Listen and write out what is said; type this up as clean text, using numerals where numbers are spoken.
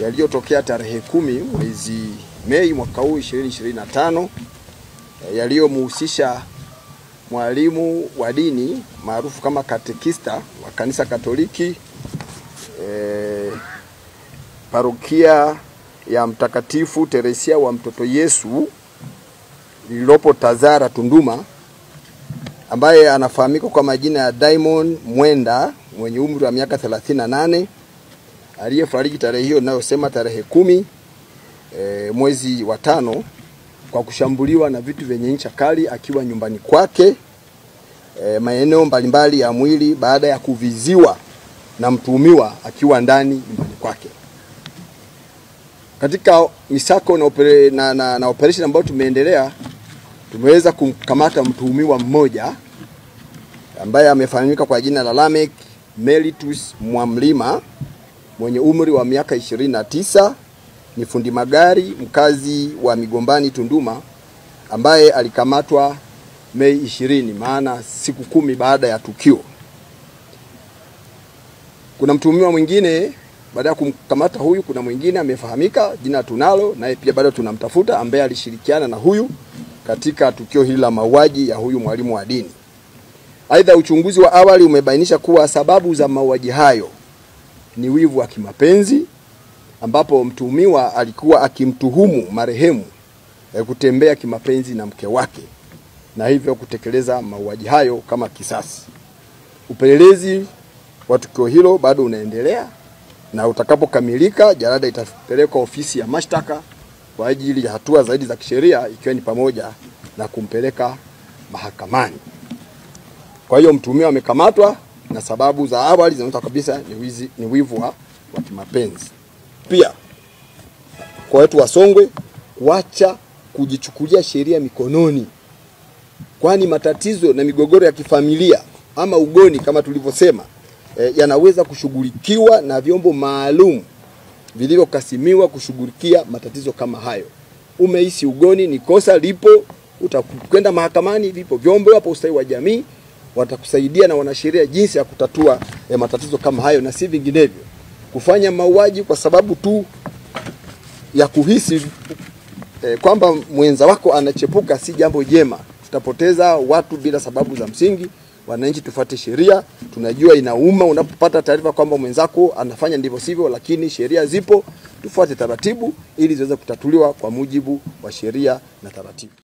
yaliyotokea tarehe 10 mwezi Mei mwaka huu 2025 yaliyomhusisha mwalimu wa dini maarufu kama katekista wa kanisa Katoliki parokia ya Mtakatifu Teresia wa Mtoto Yesu lililopo Tazara, Tunduma, ambaye anafahamika kwa majina ya Diamond Mwenda mwenye umri wa miaka 38, aliyefariki tarehe hiyo ninayosema tarehe 10 mwezi wa 5 kwa kushambuliwa na vitu vyenye ncha kali akiwa nyumbani kwake maeneo mbalimbali ya mwili baada ya kuviziwa na mtuhumiwa akiwa ndani nyumbani kwake. Katika misako na operation ambayo tumeendelea, tumeweza kumkamata mtuhumiwa mmoja ambaye amefahamika kwa jina la Lamek Melitus Mwamlima mwenye umri wa miaka 29, ni fundi magari mkazi wa Migombani, Tunduma, ambaye alikamatwa Mei 20, maana siku 10 baada ya tukio. Kuna mtuhumiwa mwingine baada ya kumkamata huyu, kuna mwingine amefahamika, jina tunalo, naye pia bado tunamtafuta, ambaye alishirikiana na huyu katika tukio hili la mauaji ya huyu mwalimu wa dini. Aidha, uchunguzi wa awali umebainisha kuwa sababu za mauaji hayo ni wivu wa kimapenzi, ambapo mtuhumiwa alikuwa akimtuhumu marehemu kutembea kimapenzi na mke wake na hivyo kutekeleza mauaji hayo kama kisasi. Upelelezi wa tukio hilo bado unaendelea, na utakapokamilika jalada itapelekwa ofisi ya mashtaka kwa ajili ya hatua zaidi za kisheria, ikiwa ni pamoja na kumpeleka mahakamani. Kwa hiyo mtuhumiwa amekamatwa na sababu za awali zinaonyesha kabisa ni wivu wa kimapenzi. Pia kwa watu wa Songwe kuacha kujichukulia sheria mikononi, kwani matatizo na migogoro ya kifamilia ama ugoni kama tulivyosema yanaweza kushughulikiwa na vyombo maalum vilivyokasimiwa kushughulikia matatizo kama hayo. Umehisi ugoni ni kosa, lipo, utakwenda mahakamani, vipo vyombo hapo, ustawi wa jamii watakusaidia na wanasheria jinsi ya kutatua matatizo kama hayo, na si vinginevyo. Kufanya mauaji kwa sababu tu ya kuhisi kwamba mwenza wako anachepuka si jambo jema. Tutapoteza watu bila sababu za msingi. Wananchi, tufuate sheria. Tunajua inauma unapopata taarifa kwamba mwenzako anafanya ndivyo sivyo, lakini sheria zipo, tufuate taratibu ili ziweze kutatuliwa kwa mujibu wa sheria na taratibu.